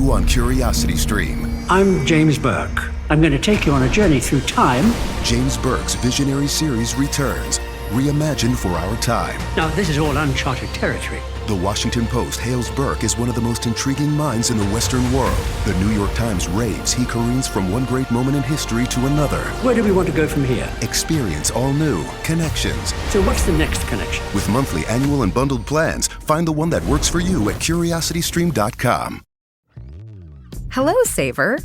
new on Curiosity Stream. I'm James Burke. I'm going to take you on a journey through time. James Burke's visionary series returns, reimagined for our time. Now, this is all uncharted territory. The Washington Post hails Burke as one of the most intriguing minds in the Western world. The New York Times raves he careens from one great moment in history to another. Where do we want to go from here? Experience all new connections. So what's the next connection? With monthly, annual, and bundled plans, find the one that works for you at curiositystream.com. Hello, Saver.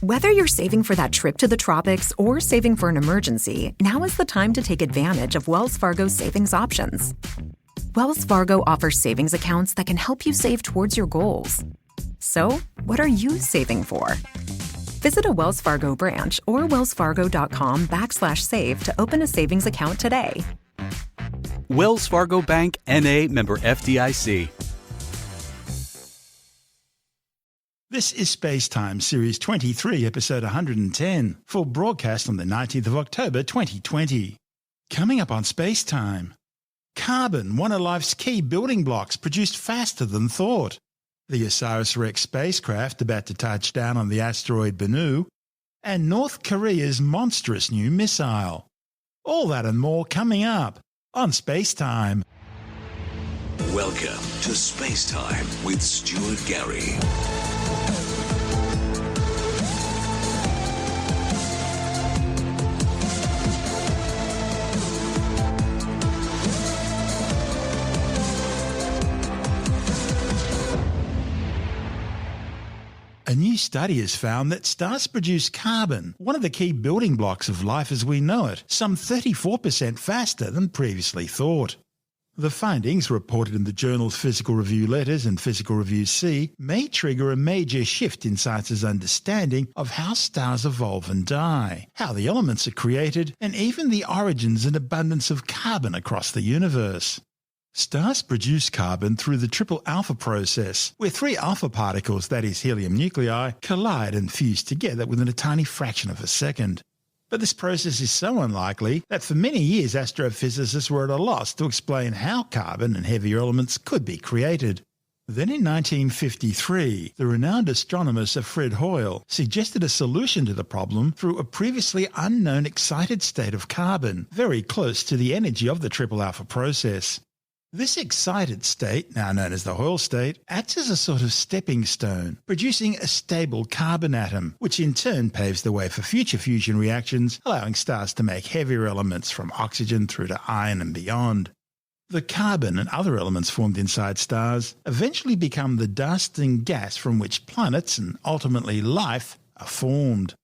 Whether you're saving for that trip to the tropics or saving for an emergency, now is the time to take advantage of Wells Fargo's savings options. Wells Fargo offers savings accounts that can help you save towards your goals. So, what are you saving for? Visit a Wells Fargo branch or wellsfargo.com/save to open a savings account today. Wells Fargo Bank, N.A., member FDIC. This is SpaceTime, Series 23, Episode 110, for broadcast on the 19th of October 2020. Coming up on SpaceTime. Carbon, one of life's key building blocks, produced faster than thought. The OSIRIS Rex spacecraft about to touch down on the asteroid Bennu. And North Korea's monstrous new missile. All that and more coming up on SpaceTime. Welcome to SpaceTime with Stuart Gary. A new study has found that stars produce carbon, one of the key building blocks of life as we know it, some 34% faster than previously thought. The findings, reported in the journals Physical Review Letters and Physical Review C, may trigger a major shift in science's understanding of how stars evolve and die, how the elements are created, and even the origins and abundance of carbon across the universe. Stars produce carbon through the triple alpha process, where three alpha particles, that is helium nuclei, collide and fuse together within a tiny fraction of a second. But this process is so unlikely that for many years astrophysicists were at a loss to explain how carbon and heavier elements could be created. Then in 1953, the renowned astronomer Sir Fred Hoyle suggested a solution to the problem through a previously unknown excited state of carbon, very close to the energy of the triple alpha process. This excited state, now known as the Hoyle state, acts as a sort of stepping stone, producing a stable carbon atom, which in turn paves the way for future fusion reactions, allowing stars to make heavier elements from oxygen through to iron and beyond. The carbon and other elements formed inside stars eventually become the dust and gas from which planets and ultimately life are formed.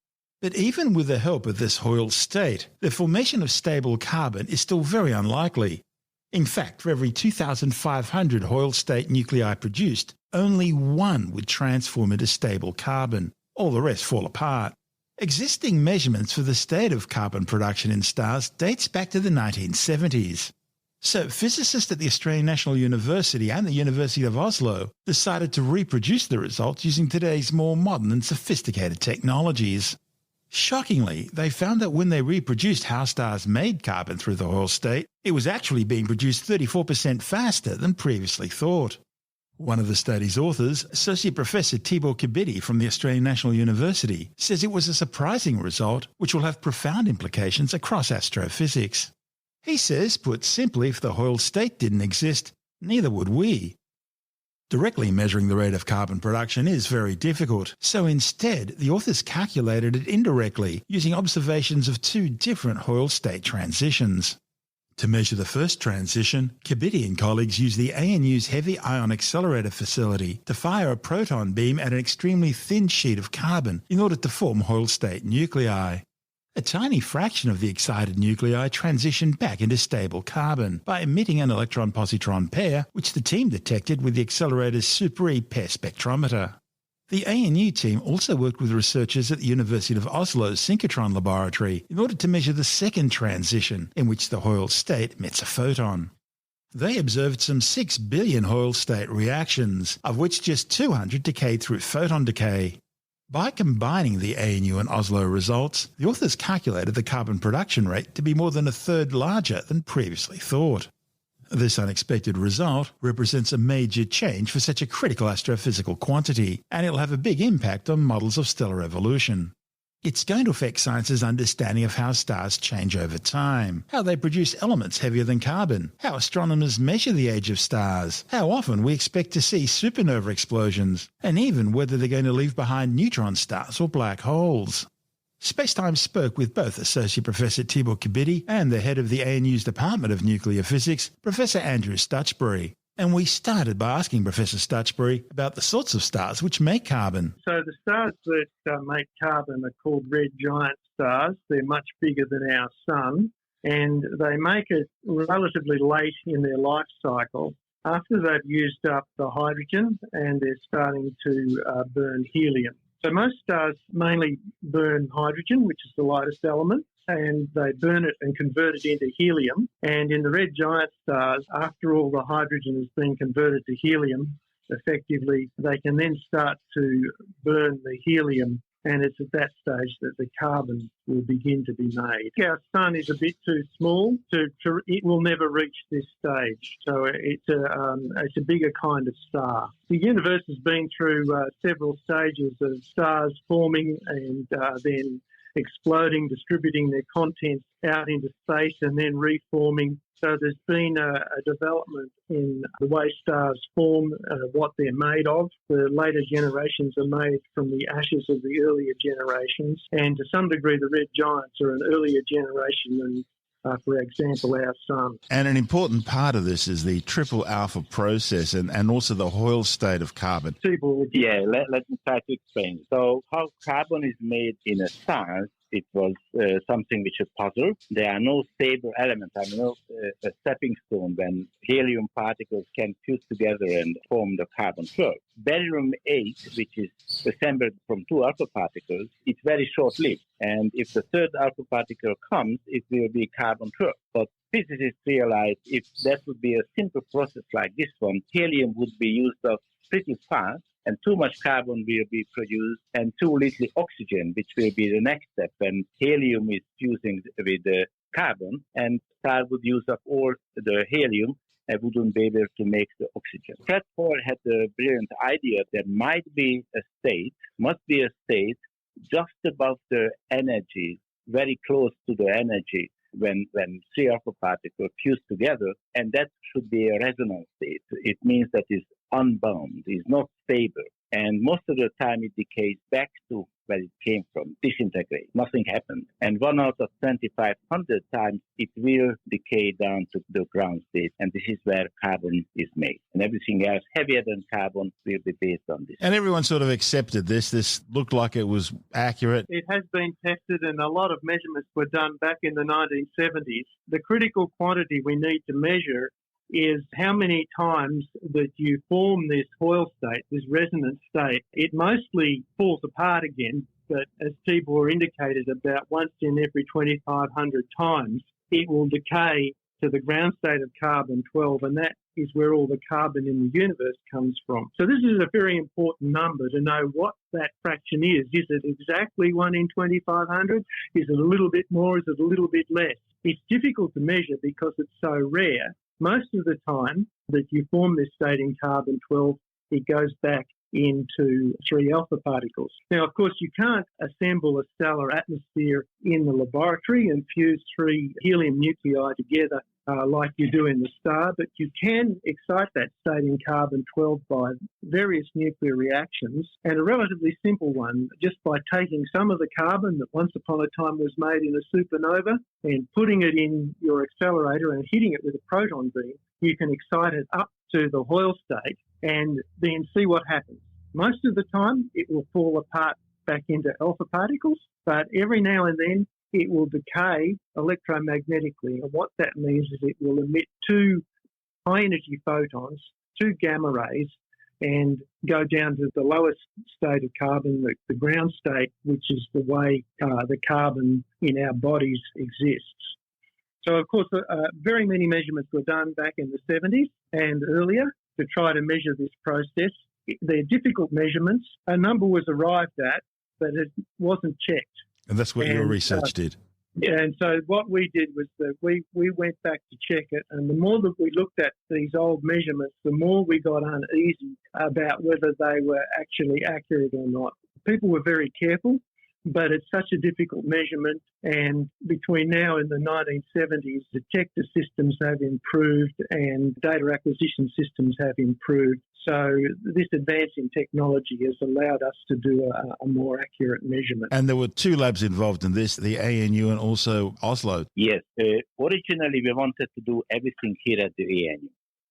But even with the help of this Hoyle state, the formation of stable carbon is still very unlikely. In fact, for every 2,500 Hoyle state nuclei produced, only one would transform into stable carbon. All the rest fall apart. Existing measurements for the state of carbon production in stars dates back to the 1970s. So physicists at the Australian National University and the University of Oslo decided to reproduce the results using today's more modern and sophisticated technologies. Shockingly, they found that when they reproduced how stars made carbon through the Hoyle state, it was actually being produced 34% faster than previously thought. One of the study's authors, Associate Professor Tibor Kibidi from the Australian National University, says it was a surprising result which will have profound implications across astrophysics. He says, put simply, if the Hoyle state didn't exist, neither would we. Directly measuring the rate of carbon production is very difficult, so instead the authors calculated it indirectly using observations of two different Hoyle state transitions. To measure the first transition, Kibidi and colleagues used the ANU's Heavy Ion Accelerator facility to fire a proton beam at an extremely thin sheet of carbon in order to form Hoyle state nuclei. A tiny fraction of the excited nuclei transitioned back into stable carbon by emitting an electron-positron pair, which the team detected with the accelerator's Super-E pair spectrometer. The ANU team also worked with researchers at the University of Oslo's synchrotron laboratory in order to measure the second transition, in which the Hoyle state emits a photon. They observed some 6 billion Hoyle state reactions, of which just 200 decayed through photon decay. By combining the ANU and Oslo results, the authors calculated the carbon production rate to be more than a third larger than previously thought. This unexpected result represents a major change for such a critical astrophysical quantity, and it'll have a big impact on models of stellar evolution. It's going to affect science's understanding of how stars change over time, how they produce elements heavier than carbon, how astronomers measure the age of stars, how often we expect to see supernova explosions, and even whether they're going to leave behind neutron stars or black holes. SpaceTime spoke with both Associate Professor Tibor Kibidi and the head of the ANU's Department of Nuclear Physics, Professor Andrew Stutchbury. And we started by asking Professor Stutchbury about the sorts of stars which make carbon. So the stars that make carbon are called red giant stars. They're much bigger than our sun, and they make it relatively late in their life cycle after they've used up the hydrogen and they're starting to burn helium. So most stars mainly burn hydrogen, which is the lightest element, and they burn it and convert it into helium. And in the red giant stars, after all the hydrogen has been converted to helium, effectively they can then start to burn the helium, and it's at that stage that the carbon will begin to be made. Our sun is a bit too small, it will never reach this stage. So it's a bigger kind of star. The universe has been through several stages of stars forming and then exploding, distributing their contents out into space and then reforming. So there's been a development in the way stars form, what they're made of. The later generations are made from the ashes of the earlier generations, and to some degree the red giants are an earlier generation than for example, our sun. And an important part of this is the triple alpha process and also the Hoyle state of carbon. Yeah, let me try to explain. So how carbon is made in a star, it was something which is puzzle. There are no stable elements. I mean, no stepping stone when helium particles can fuse together and form the carbon-12. Barium-8, which is assembled from two alpha particles, it's very short-lived. And if the third alpha particle comes, it will be carbon-12. But physicists realized if that would be a simple process like this one, helium would be used up pretty fast, and too much carbon will be produced and too little oxygen, which will be the next step when helium is fusing with the carbon, and star would use up all the helium and wouldn't be able to make the oxygen. Fred Hoyle had the brilliant idea there must be a state just above the energy, very close to the energy when three alpha particles fuse together, and that should be a resonance state. It means that it's unbound, it's not stable, and most of the time it decays back to where it came from, disintegrate. Nothing happened. And 1 out of 2,500 times it will decay down to the ground state, and this is where carbon is made. And everything else heavier than carbon will be based on this. And everyone sort of accepted this. This looked like it was accurate. It has been tested, and a lot of measurements were done back in the 1970s. The critical quantity we need to measure is how many times that you form this Hoyle state, this resonant state. It mostly falls apart again, but as Tibor indicated, about once in every 2,500 times, it will decay to the ground state of carbon-12, and that is where all the carbon in the universe comes from. So this is a very important number to know what that fraction is. Is it exactly 1 in 2,500? Is it a little bit more? Is it a little bit less? It's difficult to measure because it's so rare. Most of the time that you form this state in carbon-12, it goes back into 3 alpha particles. Now, of course, you can't assemble a stellar atmosphere in the laboratory and fuse 3 helium nuclei together like you do in the star, but you can excite that state in carbon-12 by various nuclear reactions, and a relatively simple one, just by taking some of the carbon that once upon a time was made in a supernova and putting it in your accelerator and hitting it with a proton beam, you can excite it up to the Hoyle state and then see what happens. Most of the time, it will fall apart back into alpha particles, but every now and then, it will decay electromagnetically. And what that means is it will emit 2 high-energy photons, 2 gamma rays, and go down to the lowest state of carbon, the ground state, which is the way the carbon in our bodies exists. So, of course, very many measurements were done back in the 70s and earlier to try to measure this process. They're difficult measurements. A number was arrived at, but it wasn't checked. And that's what your research did. Yeah, and so what we did was that we went back to check it, and the more that we looked at these old measurements, the more we got uneasy about whether they were actually accurate or not. People were very careful, but it's such a difficult measurement, and between now and the 1970s, detector systems have improved and data acquisition systems have improved. So this advance in technology has allowed us to do a more accurate measurement. And there were two labs involved in this, the ANU and also Oslo. Yes. Originally, we wanted to do everything here at the ANU.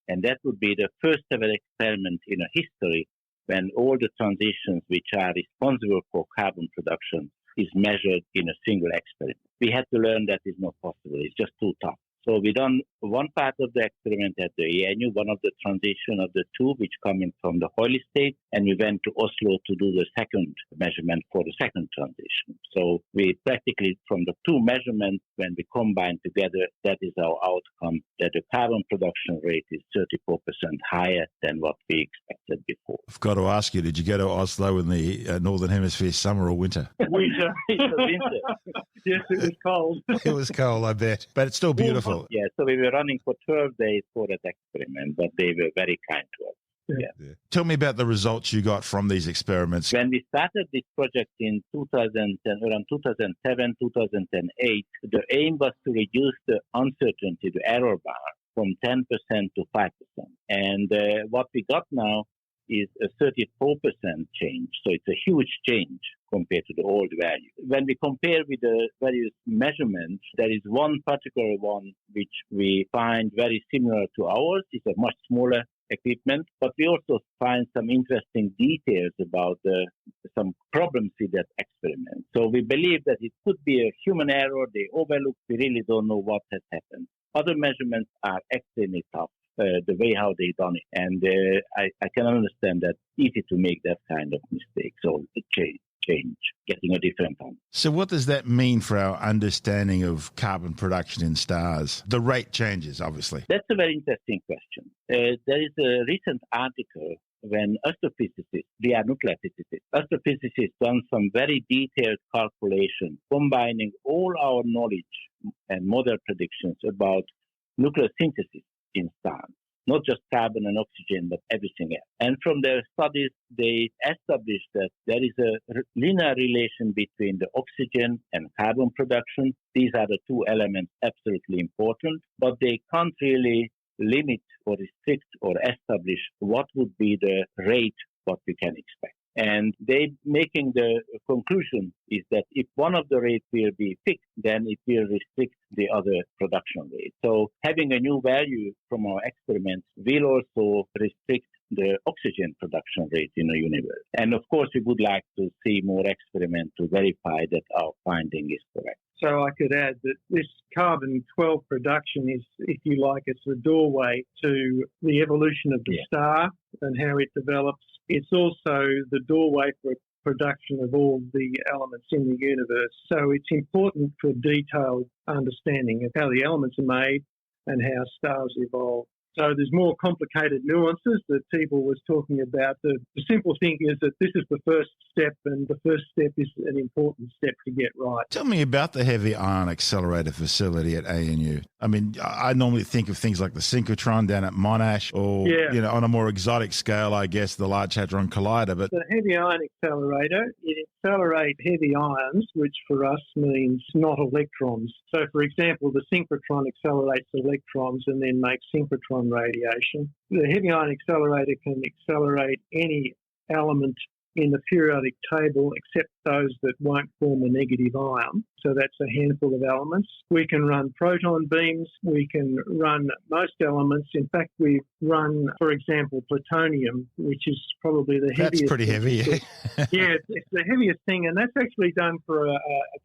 And that would be the first ever experiment in history when all the transitions which are responsible for carbon production is measured in a single experiment. We had to learn that is not possible. It's just too tough. So we done one part of the experiment at the ANU, one of the transition of the two, which coming from the Hoyle state, and we went to Oslo to do the second measurement for the second transition. So we practically, from the two measurements, when we combine together, that is our outcome, that the carbon production rate is 34% higher than what we expected before. I've got to ask you, did you go to Oslo in the Northern Hemisphere, summer or winter? Winter. Yes, it was cold. It was cold, I bet, but it's still beautiful. Yeah, so we were running for 12 days for that experiment, but they were very kind to us. Yeah. Tell me about the results you got from these experiments. When we started this project in 2010, around 2007, 2008, the aim was to reduce the uncertainty, the error bar, from 10% to 5%. And what we got now is a 34% change. So it's a huge change compared to the old value. When we compare with the various measurements, there is one particular one which we find very similar to ours. It's a much smaller equipment, but we also find some interesting details about some problems with that experiment. So we believe that it could be a human error. They overlooked. We really don't know what has happened. Other measurements are extremely tough. The way how they done it. And I can understand that easy to make that kind of mistake. So the change, getting a different one. So what does that mean for our understanding of carbon production in stars? The rate changes, obviously. That's a very interesting question. There is a recent article when astrophysicists, we are nuclear physicists, astrophysicists done some very detailed calculation combining all our knowledge and model predictions about nuclear synthesis in stars, not just carbon and oxygen, but everything else. And from their studies, they established that there is a linear relation between the oxygen and carbon production. These are the two elements absolutely important, but they can't really limit or restrict or establish what would be the rate what we can expect. And they making the conclusion is that if one of the rates will be fixed, then it will restrict the other production rate. So having a new value from our experiments will also restrict the oxygen production rate in the universe. And of course, we would like to see more experiments to verify that our finding is correct. So I could add that this carbon-12 production is, if you like, it's the doorway to the evolution of the star and how it develops. It's also the doorway for production of all the elements in the universe. So it's important for detailed understanding of how the elements are made and how stars evolve. So there's more complicated nuances that people was talking about. The simple thing is that this is the first step, and the first step is an important step to get right. Tell me about the Heavy Ion Accelerator facility at ANU. I mean, I normally think of things like the synchrotron down at Monash or, on a more exotic scale, I guess, the Large Hadron Collider. But the Heavy Ion Accelerator, it accelerates heavy ions, which for us means not electrons. So, for example, the synchrotron accelerates electrons and then makes synchrotron radiation. The Heavy Ion Accelerator can accelerate any element in the periodic table except those that won't form a negative ion. So that's a handful of elements. We can run proton beams. We can run most elements. In fact, we run, for example, plutonium, which is probably the heaviest. That's pretty heavy, yeah. Yeah, it's the heaviest thing, and that's actually done for a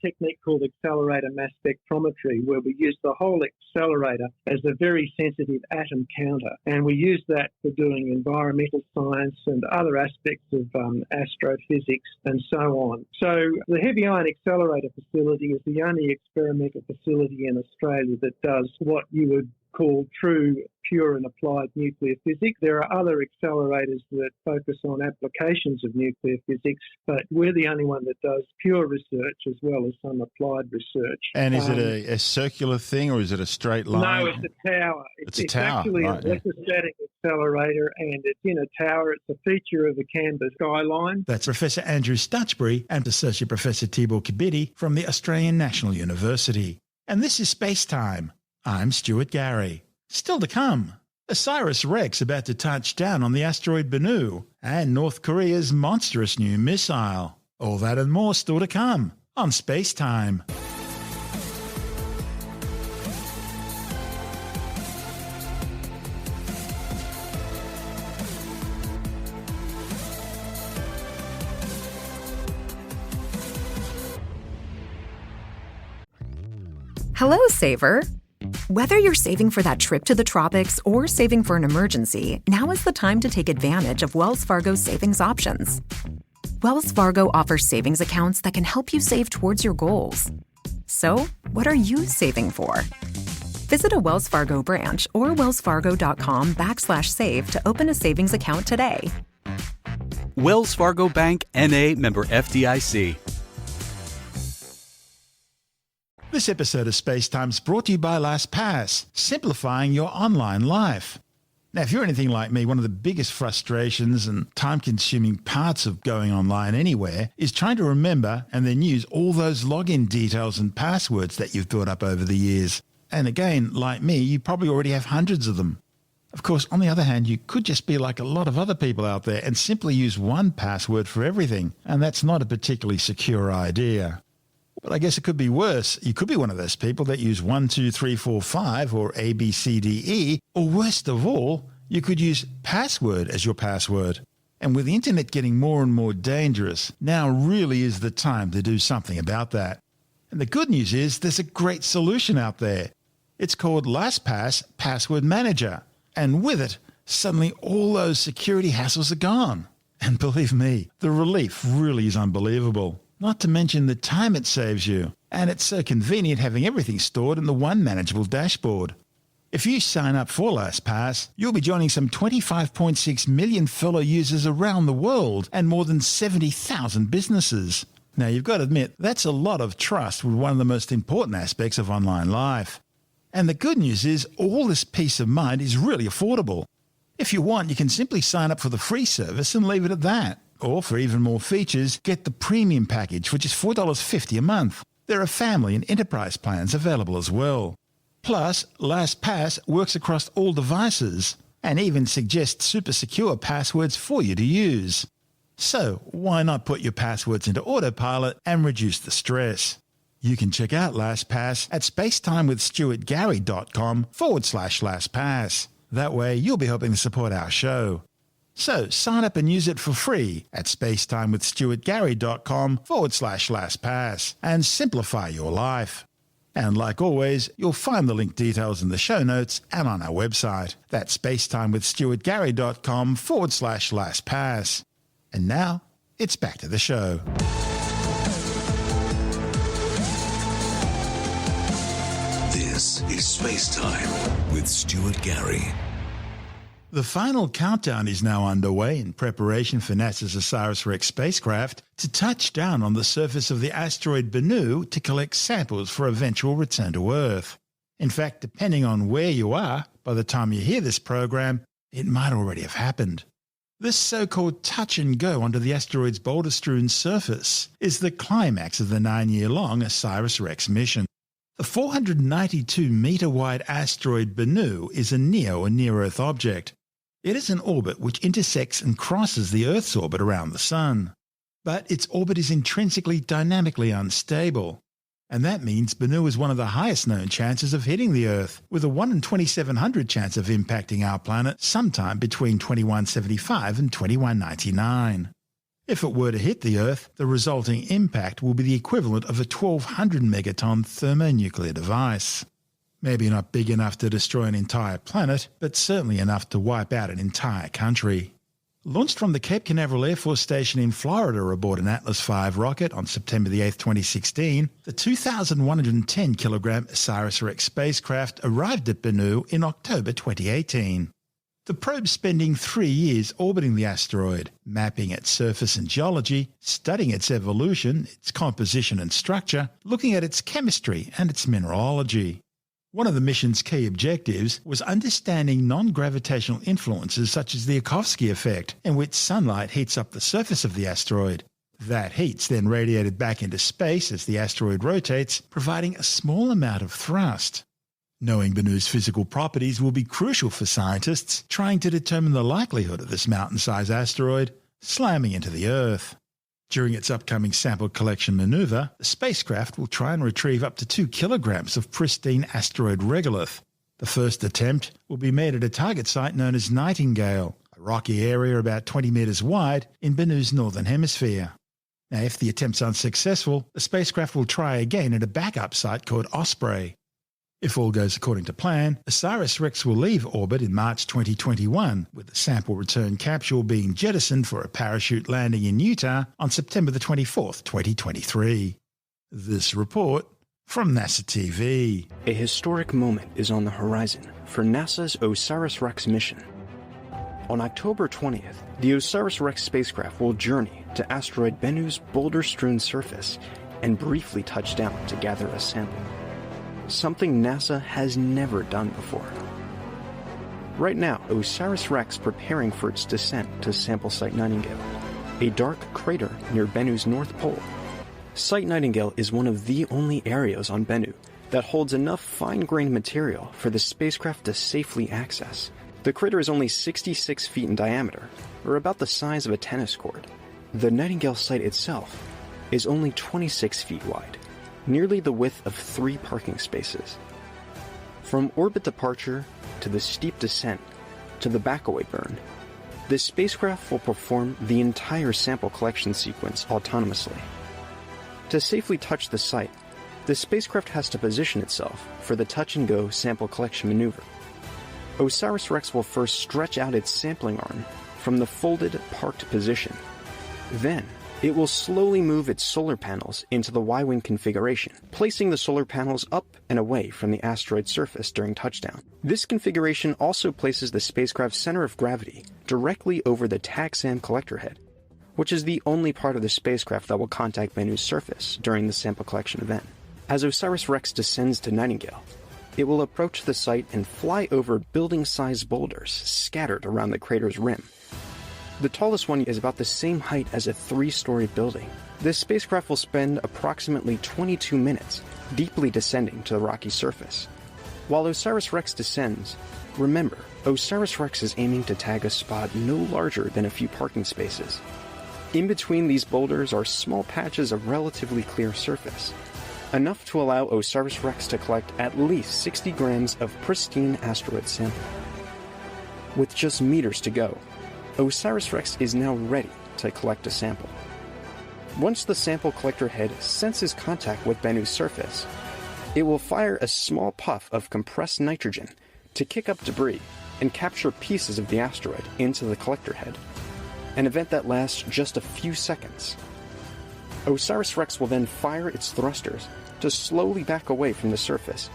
technique called accelerator mass spectrometry, where we use the whole accelerator as a very sensitive atom counter, and we use that for doing environmental science and other aspects of astrophysics and so on. So the Heavy Ion Accelerator facility is the only experimental facility in Australia that does what you would called true, pure and applied nuclear physics. There are other accelerators that focus on applications of nuclear physics, but we're the only one that does pure research as well as some applied research. And is it a circular thing or is it a straight line? No, it's a tower. It's a tower. Actually right, an electrostatic accelerator, and it's in a tower. It's a feature of the Canberra skyline. That's Professor Andrew Stutchbury and Associate Professor Tibor Kibiti from the Australian National University. And this is SpaceTime. I'm Stuart Gary. Still to come, OSIRIS Rex about to touch down on the asteroid Bennu, and North Korea's monstrous new missile. All that and more still to come on SpaceTime. Hello, Saver. Whether you're saving for that trip to the tropics or saving for an emergency, now is the time to take advantage of Wells Fargo's savings options. Wells Fargo offers savings accounts that can help you save towards your goals. So, what are you saving for? Visit a Wells Fargo branch or wellsfargo.com/save to open a savings account today. Wells Fargo Bank, N.A., member FDIC. This episode of SpaceTime is brought to you by LastPass, simplifying your online life. Now, if you're anything like me, one of the biggest frustrations and time-consuming parts of going online anywhere is trying to remember and then use all those login details and passwords that you've built up over the years. And again, like me, you probably already have hundreds of them. Of course, on the other hand, you could just be like a lot of other people out there and simply use one password for everything, and that's not a particularly secure idea. But I guess it could be worse. You could be one of those people that use 1, 2, 3, 4, 5 or A, B, C, D, E. Or worst of all, you could use password as your password. And with the internet getting more and more dangerous, now really is the time to do something about that. And the good news is there's a great solution out there. It's called LastPass Password Manager. And with it, suddenly all those security hassles are gone. And believe me, the relief really is unbelievable. Not to mention the time it saves you. And it's so convenient having everything stored in the one manageable dashboard. If you sign up for LastPass, you'll be joining some 25.6 million fellow users around the world and more than 70,000 businesses. Now, you've got to admit, that's a lot of trust with one of the most important aspects of online life. And the good news is all this peace of mind is really affordable. If you want, you can simply sign up for the free service and leave it at that. Or for even more features, get the premium package, which is $4.50 a month. There are family and enterprise plans available as well. Plus, LastPass works across all devices and even suggests super secure passwords for you to use. So, why not put your passwords into autopilot and reduce the stress? You can check out LastPass at spacetimewithstuartgary.com/LastPass. That way, you'll be helping to support our show. So sign up and use it for free at spacetimewithstuartgary.com/LastPass and simplify your life. And like always, you'll find the link details in the show notes and on our website. That's spacetimewithstuartgary.com/LastPass. And now, it's back to the show. This is SpaceTime with Stuart Gary. The final countdown is now underway in preparation for NASA's OSIRIS Rex spacecraft to touch down on the surface of the asteroid Bennu to collect samples for eventual return to Earth. In fact, depending on where you are, by the time you hear this program, it might already have happened. This so-called touch and go onto the asteroid's boulder-strewn surface is the climax of the 9-year-long OSIRIS Rex mission. The 492-metre-wide asteroid Bennu is a NEO or near-Earth object. It is an orbit which intersects and crosses the Earth's orbit around the Sun. But its orbit is intrinsically dynamically unstable. And that means Bennu is one of the highest known chances of hitting the Earth, with a 1 in 2,700 chance of impacting our planet sometime between 2175 and 2199. If it were to hit the Earth, the resulting impact will be the equivalent of a 1,200 megaton thermonuclear device. Maybe not big enough to destroy an entire planet, but certainly enough to wipe out an entire country. Launched from the Cape Canaveral Air Force Station in Florida aboard an Atlas V rocket on September the 8th, 2016, the 2,110-kilogram OSIRIS Rex spacecraft arrived at Bennu in October 2018. The probe spending 3 years orbiting the asteroid, mapping its surface and geology, studying its evolution, its composition and structure, looking at its chemistry and its mineralogy. One of the mission's key objectives was understanding non-gravitational influences such as the Joukowsky effect, in which sunlight heats up the surface of the asteroid. That heat's then radiated back into space as the asteroid rotates, providing a small amount of thrust. Knowing Bennu's physical properties will be crucial for scientists trying to determine the likelihood of this mountain-sized asteroid slamming into the Earth. During its upcoming sample collection maneuver, the spacecraft will try and retrieve up to 2 kilograms of pristine asteroid regolith. The first attempt will be made at a target site known as Nightingale, a rocky area about 20 metres wide in Bennu's northern hemisphere. Now, if the attempt's unsuccessful, the spacecraft will try again at a backup site called Osprey. If all goes according to plan, OSIRIS Rex will leave orbit in March 2021, with the sample return capsule being jettisoned for a parachute landing in Utah on September the 24th, 2023. This report from NASA TV. A historic moment is on the horizon for NASA's OSIRIS Rex mission. On October 20th, the OSIRIS Rex spacecraft will journey to asteroid Bennu's boulder-strewn surface and briefly touch down to gather a sample. Something NASA has never done before. Right now, OSIRIS Rex preparing for its descent to sample Site Nightingale, a dark crater near Bennu's north pole. Site Nightingale is one of the only areas on Bennu that holds enough fine-grained material for the spacecraft to safely access. The crater is only 66 feet in diameter, or about the size of a tennis court. The Nightingale site itself is only 26 feet wide, nearly the width of 3 parking spaces. From orbit departure to the steep descent to the backaway burn, the spacecraft will perform the entire sample collection sequence autonomously. To safely touch the site, the spacecraft has to position itself for the touch-and-go sample collection maneuver. OSIRIS Rex will first stretch out its sampling arm from the folded, parked position. Then, it will slowly move its solar panels into the Y-wing configuration, placing the solar panels up and away from the asteroid's surface during touchdown. This configuration also places the spacecraft's center of gravity directly over the TAG-SAM collector head, which is the only part of the spacecraft that will contact Bennu's surface during the sample collection event. As OSIRIS Rex descends to Nightingale, it will approach the site and fly over building-sized boulders scattered around the crater's rim. The tallest one is about the same height as a 3-story building. This spacecraft will spend approximately 22 minutes deeply descending to the rocky surface. While OSIRIS Rex descends, remember, OSIRIS Rex is aiming to tag a spot no larger than a few parking spaces. In between these boulders are small patches of relatively clear surface, enough to allow OSIRIS Rex to collect at least 60 grams of pristine asteroid sample. With just meters to go, OSIRIS Rex is now ready to collect a sample. Once the sample collector head senses contact with Bennu's surface, it will fire a small puff of compressed nitrogen to kick up debris and capture pieces of the asteroid into the collector head, an event that lasts just a few seconds. OSIRIS Rex will then fire its thrusters to slowly back away from the surface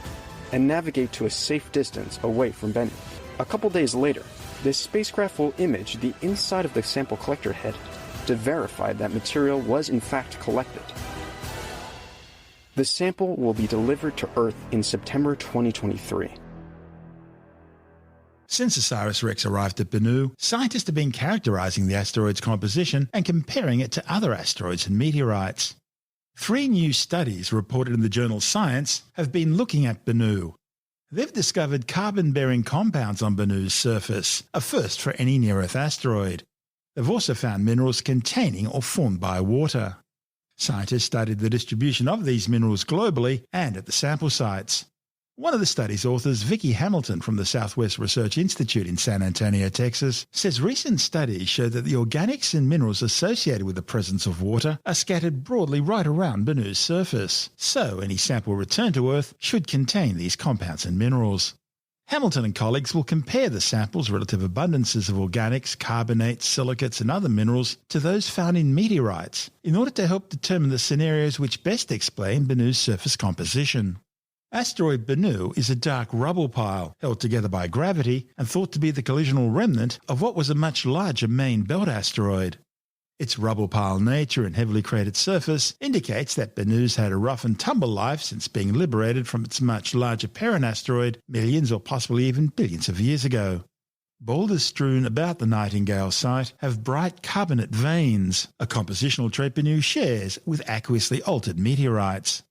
and navigate to a safe distance away from Bennu. A couple days later, this spacecraft will image the inside of the sample collector head to verify that material was in fact collected. The sample will be delivered to Earth in September 2023. Since OSIRIS Rex arrived at Bennu, scientists have been characterizing the asteroid's composition and comparing it to other asteroids and meteorites. 3 new studies reported in the journal Science have been looking at Bennu. They've discovered carbon-bearing compounds on Bennu's surface, a first for any near-Earth asteroid. They've also found minerals containing or formed by water. Scientists studied the distribution of these minerals globally and at the sample sites. One of the study's authors, Vicki Hamilton from the Southwest Research Institute in San Antonio, Texas, says recent studies show that the organics and minerals associated with the presence of water are scattered broadly right around Bennu's surface, so any sample returned to Earth should contain these compounds and minerals. Hamilton and colleagues will compare the sample's relative abundances of organics, carbonates, silicates and other minerals to those found in meteorites in order to help determine the scenarios which best explain Bennu's surface composition. Asteroid Bennu is a dark rubble pile held together by gravity and thought to be the collisional remnant of what was a much larger main belt asteroid. Its rubble pile nature and heavily cratered surface indicates that Bennu's had a rough and tumble life since being liberated from its much larger parent asteroid millions or possibly even billions of years ago. Boulders strewn about the Nightingale site have bright carbonate veins, a compositional trait Bennu shares with aqueously altered meteorites.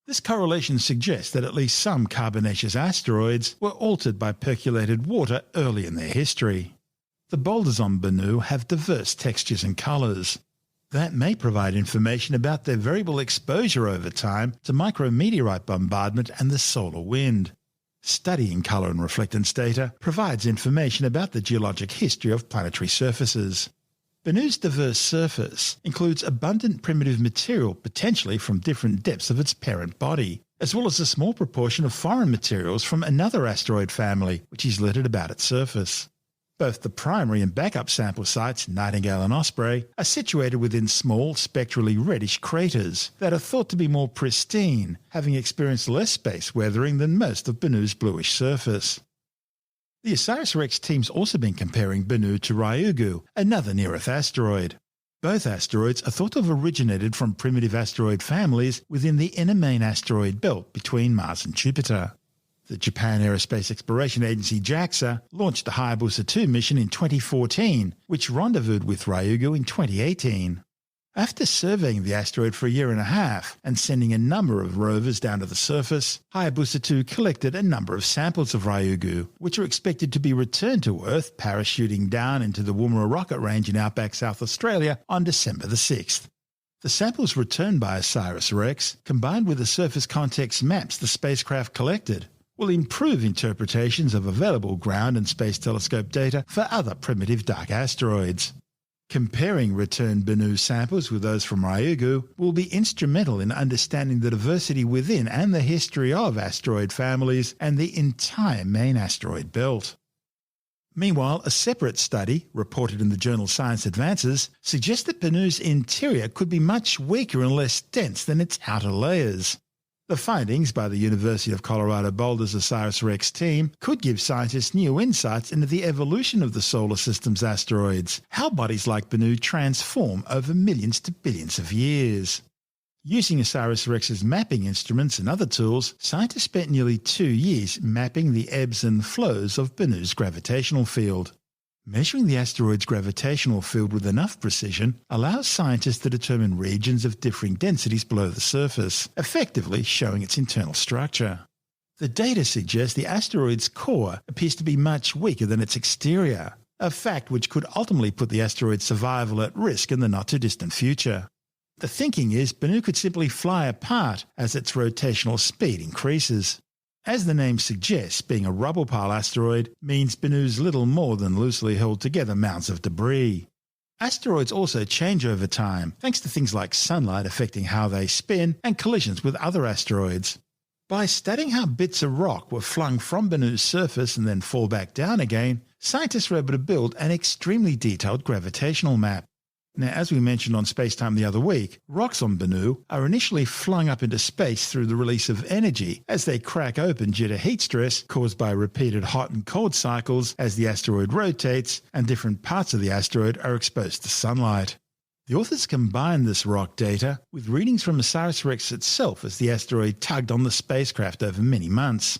This correlation suggests that at least some carbonaceous asteroids were altered by percolated water early in their history. The boulders on Bennu have diverse textures and colours. That may provide information about their variable exposure over time to micrometeorite bombardment and the solar wind. Studying colour and reflectance data provides information about the geologic history of planetary surfaces. Bennu's diverse surface includes abundant primitive material potentially from different depths of its parent body, as well as a small proportion of foreign materials from another asteroid family which is littered about its surface. Both the primary and backup sample sites, Nightingale and Osprey, are situated within small, spectrally reddish craters that are thought to be more pristine, having experienced less space weathering than most of Bennu's bluish surface. The OSIRIS Rex team's also been comparing Bennu to Ryugu, another near-Earth asteroid. Both asteroids are thought to have originated from primitive asteroid families within the inner main asteroid belt between Mars and Jupiter. The Japan Aerospace Exploration Agency JAXA launched the Hayabusa 2 mission in 2014, which rendezvoused with Ryugu in 2018. After surveying the asteroid for a year and a half and sending a number of rovers down to the surface, Hayabusa 2 collected a number of samples of Ryugu, which are expected to be returned to Earth, parachuting down into the Woomera rocket range in outback South Australia on December the 6th. The samples returned by OSIRIS Rex, combined with the surface context maps the spacecraft collected, will improve interpretations of available ground and space telescope data for other primitive dark asteroids. Comparing returned Bennu samples with those from Ryugu will be instrumental in understanding the diversity within and the history of asteroid families and the entire main asteroid belt. Meanwhile, a separate study, reported in the journal Science Advances, suggests that Bennu's interior could be much weaker and less dense than its outer layers. The findings by the University of Colorado Boulder's OSIRIS Rex team could give scientists new insights into the evolution of the solar system's asteroids, how bodies like Bennu transform over millions to billions of years. Using OSIRIS Rex's mapping instruments and other tools, scientists spent nearly 2 years mapping the ebbs and flows of Bennu's gravitational field. Measuring the asteroid's gravitational field with enough precision allows scientists to determine regions of differing densities below the surface, effectively showing its internal structure. The data suggests the asteroid's core appears to be much weaker than its exterior, a fact which could ultimately put the asteroid's survival at risk in the not-too-distant future. The thinking is Bennu could simply fly apart as its rotational speed increases. As the name suggests, being a rubble pile asteroid means Bennu's little more than loosely held together mounds of debris. Asteroids also change over time, thanks to things like sunlight affecting how they spin and collisions with other asteroids. By studying how bits of rock were flung from Bennu's surface and then fall back down again, scientists were able to build an extremely detailed gravitational map. Now, as we mentioned on SpaceTime the other week, rocks on Bennu are initially flung up into space through the release of energy as they crack open due to heat stress caused by repeated hot and cold cycles as the asteroid rotates and different parts of the asteroid are exposed to sunlight. The authors combined this rock data with readings from OSIRIS Rex itself as the asteroid tugged on the spacecraft over many months.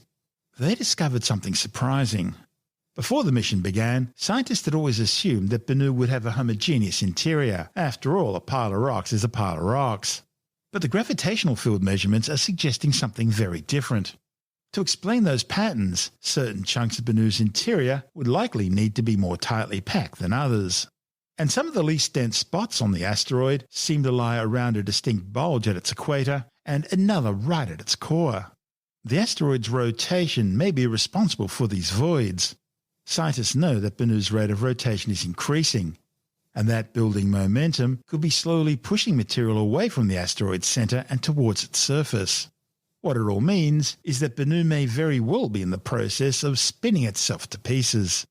They discovered something surprising. Before the mission began, scientists had always assumed that Bennu would have a homogeneous interior. After all, a pile of rocks is a pile of rocks. But the gravitational field measurements are suggesting something very different. To explain those patterns, certain chunks of Bennu's interior would likely need to be more tightly packed than others. And some of the least dense spots on the asteroid seem to lie around a distinct bulge at its equator and another right at its core. The asteroid's rotation may be responsible for these voids. Scientists know that Bennu's rate of rotation is increasing, and that building momentum could be slowly pushing material away from the asteroid's centre and towards its surface. What it all means is that Bennu may very well be in the process of spinning itself to pieces.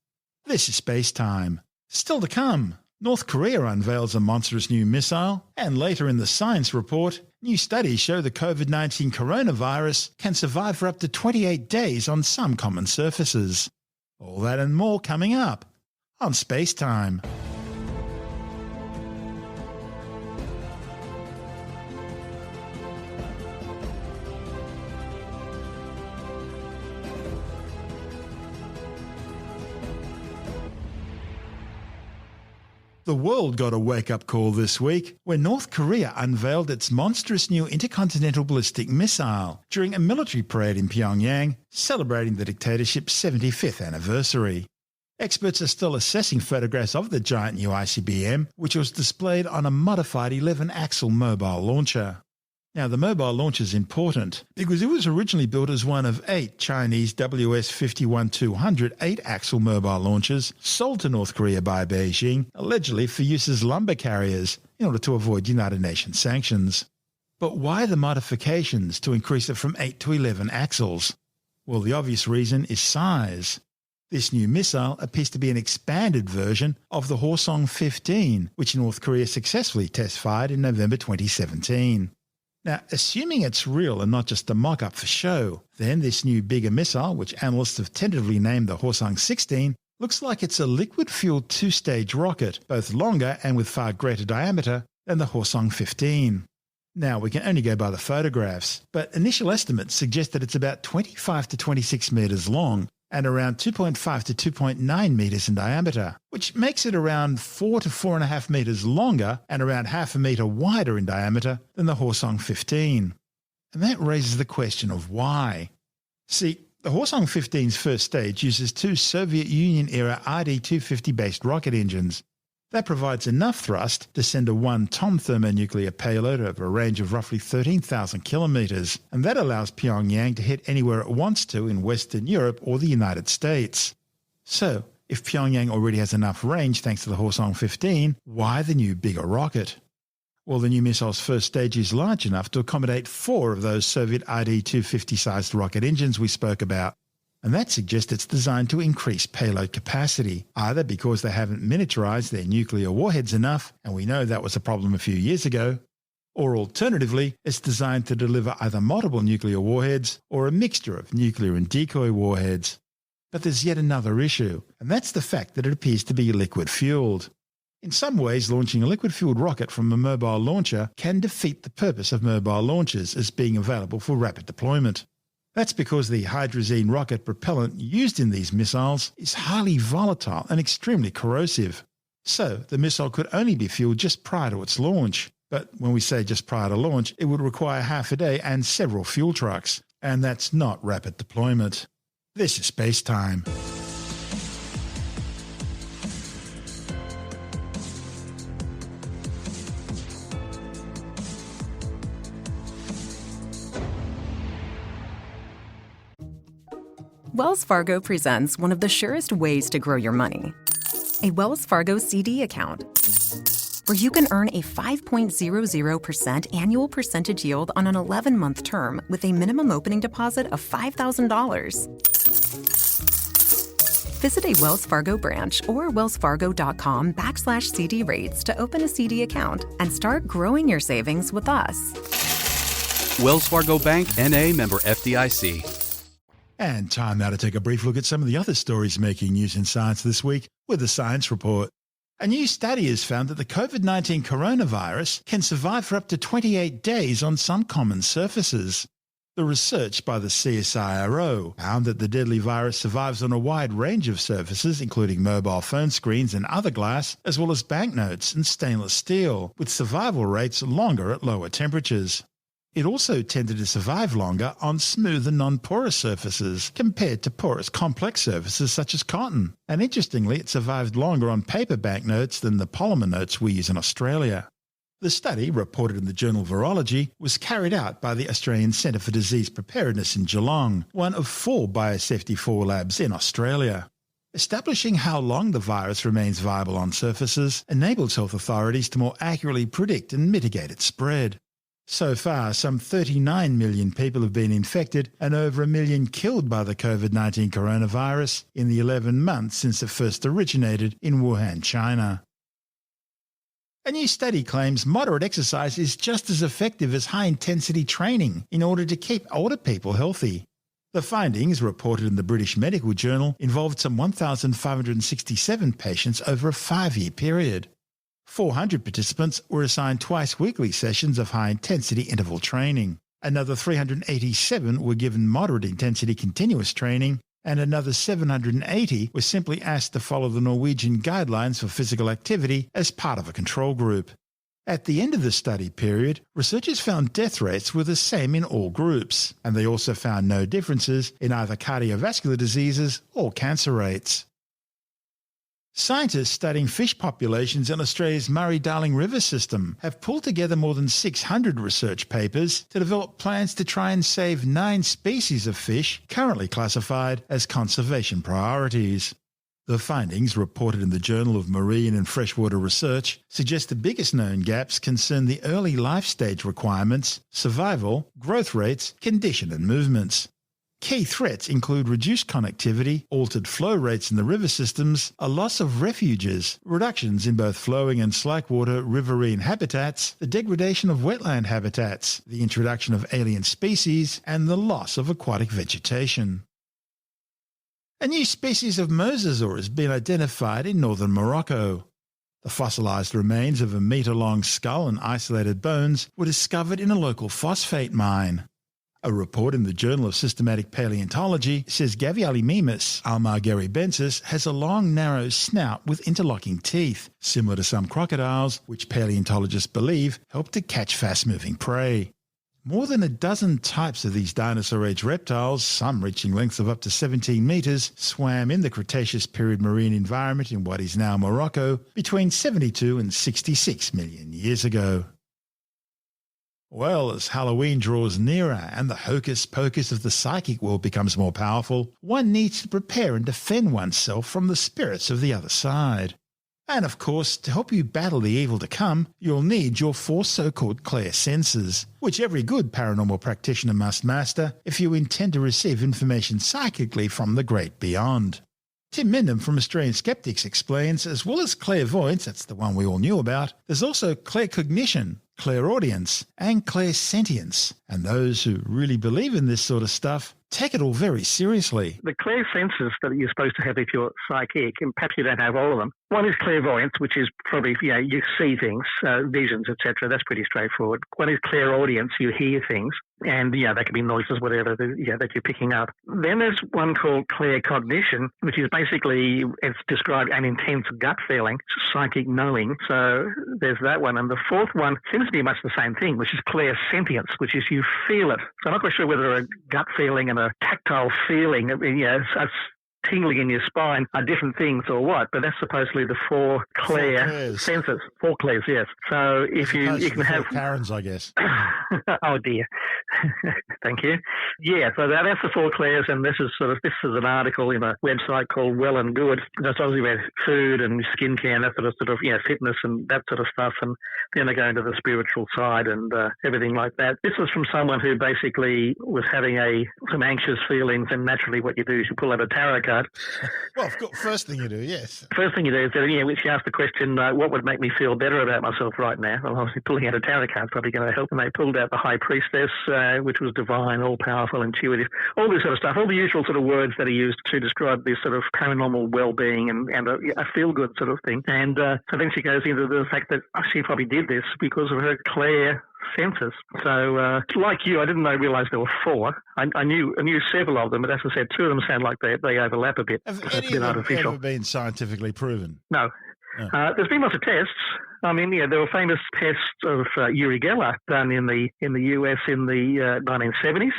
This is SpaceTime. Still to come, North Korea unveils a monstrous new missile, and later in the science report, new studies show the COVID-19 coronavirus can survive for up to 28 days on some common surfaces. All that and more coming up on SpaceTime. The world got a wake-up call this week when North Korea unveiled its monstrous new intercontinental ballistic missile during a military parade in Pyongyang celebrating the dictatorship's 75th anniversary. Experts are still assessing photographs of the giant new ICBM, which was displayed on a modified 11-axle mobile launcher. Now, the mobile launcher is important because it was originally built as one of 8 Chinese WS-51-200 8-axle mobile launchers sold to North Korea by Beijing, allegedly for use as lumber carriers in order to avoid United Nations sanctions. But why the modifications to increase it from 8 to 11 axles? Well, the obvious reason is size. This new missile appears to be an expanded version of the Hwasong-15, which North Korea successfully test-fired in November 2017. Now, assuming it's real and not just a mock-up for show, then this new bigger missile, which analysts have tentatively named the Hwasong-16, looks like it's a liquid-fueled 2-stage rocket, both longer and with far greater diameter than the Hwasong-15. Now, we can only go by the photographs, but initial estimates suggest that it's about 25 to 26 metres long and around 2.5 to 2.9 metres in diameter, which makes it around 4 to 4.5 metres longer and around half a metre wider in diameter than the Hwasong-15. And that raises the question of why. See, the Hwasong-15's first stage uses 2 Soviet Union-era RD-250-based rocket engines. That provides enough thrust to send a 1-ton thermonuclear payload over a range of roughly 13,000 kilometres, and that allows Pyongyang to hit anywhere it wants to in Western Europe or the United States. So, if Pyongyang already has enough range thanks to the Hwasong-15, why the new bigger rocket? Well, the new missile's first stage is large enough to accommodate 4 of those Soviet RD-250-sized rocket engines we spoke about. And that suggests it's designed to increase payload capacity, either because they haven't miniaturized their nuclear warheads enough, and we know that was a problem a few years ago, or alternatively, it's designed to deliver either multiple nuclear warheads or a mixture of nuclear and decoy warheads. But there's yet another issue, and that's the fact that it appears to be liquid-fueled. In some ways, launching a liquid-fueled rocket from a mobile launcher can defeat the purpose of mobile launchers as being available for rapid deployment. That's because the hydrazine rocket propellant used in these missiles is highly volatile and extremely corrosive. So the missile could only be fueled just prior to its launch. But when we say just prior to launch, it would require half a day and several fuel trucks. And that's not rapid deployment. This is SpaceTime. Wells Fargo presents one of the surest ways to grow your money. A Wells Fargo CD account, where you can earn a 5.00% annual percentage yield on an 11-month term with a minimum opening deposit of $5,000. Visit a Wells Fargo branch or wellsfargo.com/CD rates to open a CD account and start growing your savings with us. Wells Fargo Bank, N.A., member FDIC. And time now to take a brief look at some of the other stories making news in science this week with the Science Report. A new study has found that the COVID-19 coronavirus can survive for up to 28 days on some common surfaces. The research by the CSIRO found that the deadly virus survives on a wide range of surfaces, including mobile phone screens and other glass, as well as banknotes and stainless steel, with survival rates longer at lower temperatures. It also tended to survive longer on smooth and non-porous surfaces compared to porous complex surfaces such as cotton. And interestingly, it survived longer on paper banknotes than the polymer notes we use in Australia. The study, reported in the journal Virology, was carried out by the Australian Centre for Disease Preparedness in Geelong, one of 4 biosafety 4 labs in Australia. Establishing how long the virus remains viable on surfaces enables health authorities to more accurately predict and mitigate its spread. So far, some 39 million people have been infected and over 1 million killed by the COVID-19 coronavirus in the 11 months since it first originated in Wuhan, China. A new study claims moderate exercise is just as effective as high-intensity training in order to keep older people healthy. The findings, reported in the British Medical Journal, involved some 1,567 patients over a 5-year period. 400 participants were assigned twice-weekly sessions of high-intensity interval training. Another 387 were given moderate-intensity continuous training, and another 780 were simply asked to follow the Norwegian guidelines for physical activity as part of a control group. At the end of the study period, researchers found death rates were the same in all groups, and they also found no differences in either cardiovascular diseases or cancer rates. Scientists studying fish populations in Australia's Murray-Darling River system have pulled together more than 600 research papers to develop plans to try and save 9 species of fish currently classified as conservation priorities. The findings, reported in the Journal of Marine and Freshwater Research, suggest the biggest known gaps concern the early life stage requirements, survival, growth rates, condition and movements. Key threats include reduced connectivity, altered flow rates in the river systems, a loss of refuges, reductions in both flowing and slackwater riverine habitats, the degradation of wetland habitats, the introduction of alien species, and the loss of aquatic vegetation. A new species of mosasaur has been identified in northern Morocco. The fossilised remains of a metre-long skull and isolated bones were discovered in a local phosphate mine. A report in the Journal of Systematic Paleontology says Gavialimemus almargeribensis has a long, narrow snout with interlocking teeth, similar to some crocodiles, which paleontologists believe help to catch fast-moving prey. More than a dozen types of these dinosaur-age reptiles, some reaching lengths of up to 17 metres, swam in the Cretaceous period marine environment in what is now Morocco between 72 and 66 million years ago. Well, as Halloween draws nearer and the hocus-pocus of the psychic world becomes more powerful, one needs to prepare and defend oneself from the spirits of the other side. And of course, to help you battle the evil to come, you'll need your 4 so-called clairsenses, which every good paranormal practitioner must master if you intend to receive information psychically from the great beyond. Tim Mendham from Australian Skeptics explains, as well as clairvoyance, that's the one we all knew about, there's also claircognition, clairaudience, and clairsentience. And those who really believe in this sort of stuff take it all very seriously. The clairsenses that you're supposed to have if you're psychic, and perhaps you don't have all of them. One is clairvoyance, which is probably, you see things, visions, etc. That's pretty straightforward. One is clairaudience, you hear things, and they can be noises, whatever, that you're picking up. Then there's one called claircognition, which is basically, it's described an intense gut feeling, psychic knowing. So there's that one. And the fourth one seems to be much the same thing, which is clairsentience, which is you feel it. So I'm not quite sure whether a gut feeling and a tactile feeling, it's tingling in your spine are different things or what, but that's supposedly the 4 clair senses. 4 clairs, yes. So if you can have Karens, I guess. Oh dear. Thank you. Yeah, so that's the 4 clairs, and this is an article in a website called Well and Good. That's obviously about food and skincare and that sort of fitness and that sort of stuff, and then they go into the spiritual side and everything like that. This was from someone who basically was having some anxious feelings, and naturally what you do is you pull out a tarot card. Well, first thing you do, yes. First thing you do is which you ask the question, what would make me feel better about myself right now? Well, obviously pulling out a tarot card is probably going to help. And they pulled out the High Priestess, which was divine, all-powerful, intuitive, all this sort of stuff, all the usual sort of words that are used to describe this sort of paranormal well-being and a feel-good sort of thing. And so then she goes into the fact that she probably did this because of her clairsenses. So, like you, I didn't realise there were 4. I knew several of them, but as I said, 2 of them sound like they overlap a bit. Have any of them ever been scientifically proven? No. Oh. There's been lots of tests. I mean, there were famous tests of Uri Geller done in the US in the 1970s.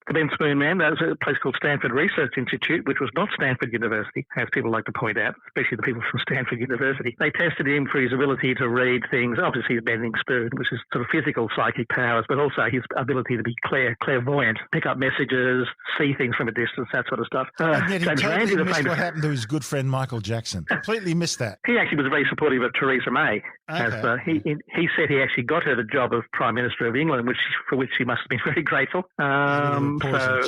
The Ben Spoon Man, that was a place called Stanford Research Institute, which was not Stanford University, as people like to point out, especially the people from Stanford University. They tested him for his ability to read things, obviously his bending spoon, which is sort of physical psychic powers, but also his ability to be clairvoyant, pick up messages, see things from a distance, that sort of stuff. And yet he James totally Randi, missed what happened to his good friend Michael Jackson. Completely missed that. He actually was very supportive of Theresa May. Okay. He said he actually got her the job of Prime Minister of England, for which she must have been very grateful.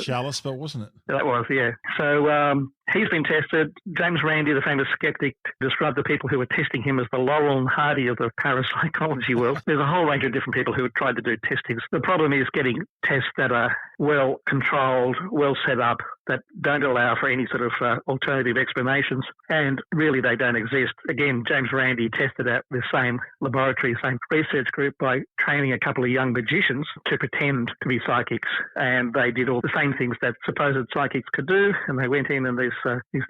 Chalice, but wasn't it? That was, yeah. So he's been tested. James Randi, the famous skeptic, described the people who were testing him as the Laurel and Hardy of the parapsychology world. There's a whole range of different people who have tried to do testings. The problem is getting tests that are well controlled, well set up, that don't allow for any sort of alternative explanations, and really they don't exist. Again, James Randi tested out the same laboratory, same research group by training a couple of young magicians to pretend to be psychics, and they did all the same things that supposed psychics could do, and they went in and these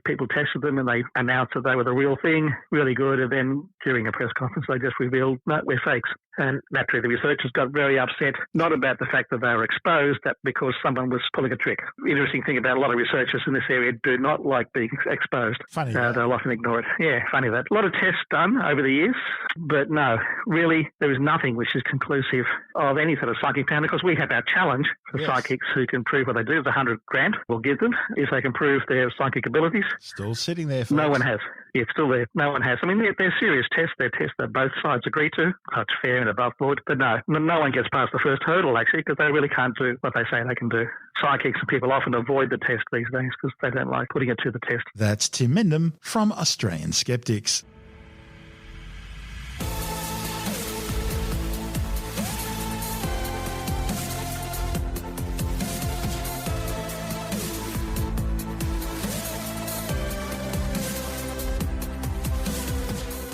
people tested them and they announced that they were the real thing, really good, and then during a press conference they just revealed, no, we're fakes. And naturally the researchers got very upset, not about the fact that they were exposed, that because someone was pulling a trick. The interesting thing about a lot of researchers in this area do not like being exposed. Funny they'll often ignore it. Yeah, funny that. A lot of tests done over the years, but no, really there is nothing which is conclusive of any sort of psychic power. Because we have our challenge for psychics who can prove what they do. It's $100,000 we'll give them if they can prove their psychic abilities. Still sitting there. Folks. No one has. Yeah, it's still there. No one has. I mean, they're serious tests. They're tests that both sides agree to. That's fair and above board. But no one gets past the first hurdle, actually, because they really can't do what they say they can do. Psychics and people often avoid the test these days because they don't like putting it to the test. That's Tim Mindham from Australian Skeptics.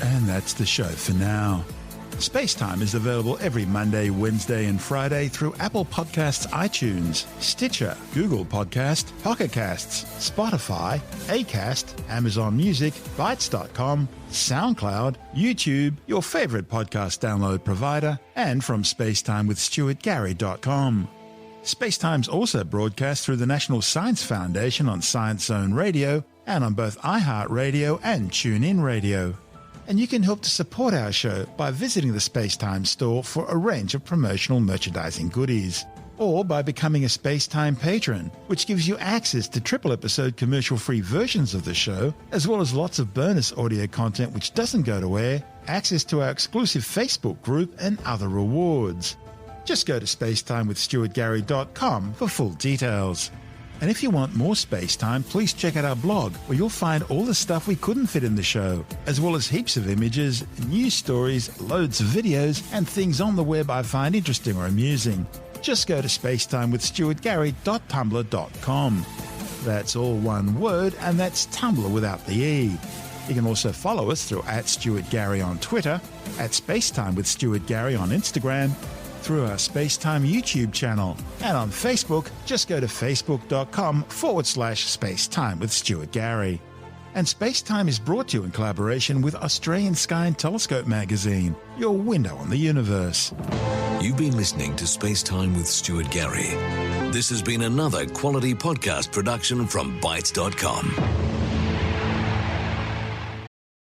And that's the show for now. SpaceTime is available every Monday, Wednesday and Friday through Apple Podcasts, iTunes, Stitcher, Google Podcast, Pocket Casts, Spotify, Acast, Amazon Music, Bytes.com, SoundCloud, YouTube, your favourite podcast download provider, and from spacetimewithstuartgary.com. SpaceTime's also broadcast through the National Science Foundation on Science Zone Radio and on both iHeartRadio and TuneIn Radio. And you can help to support our show by visiting the SpaceTime store for a range of promotional merchandising goodies, or by becoming a SpaceTime patron, which gives you access to triple-episode commercial-free versions of the show, as well as lots of bonus audio content which doesn't go to air, access to our exclusive Facebook group, and other rewards. Just go to spacetimewithstuartgary.com for full details. And if you want more SpaceTime, please check out our blog, where you'll find all the stuff we couldn't fit in the show, as well as heaps of images, news stories, loads of videos, and things on the web I find interesting or amusing. Just go to spacetimewithstuartgary.tumblr.com. That's all one word, and that's Tumblr without the E. You can also follow us through @StuartGary on Twitter, @SpaceTimeWithStuartGary on Instagram, through our SpaceTime YouTube channel, and on Facebook, just go to facebook.com/SpaceTime with Stuart Gary. And SpaceTime is brought to you in collaboration with Australian Sky and Telescope magazine, your window on the universe. You've been listening to SpaceTime with Stuart Gary. This has been another quality podcast production from Bytes.com.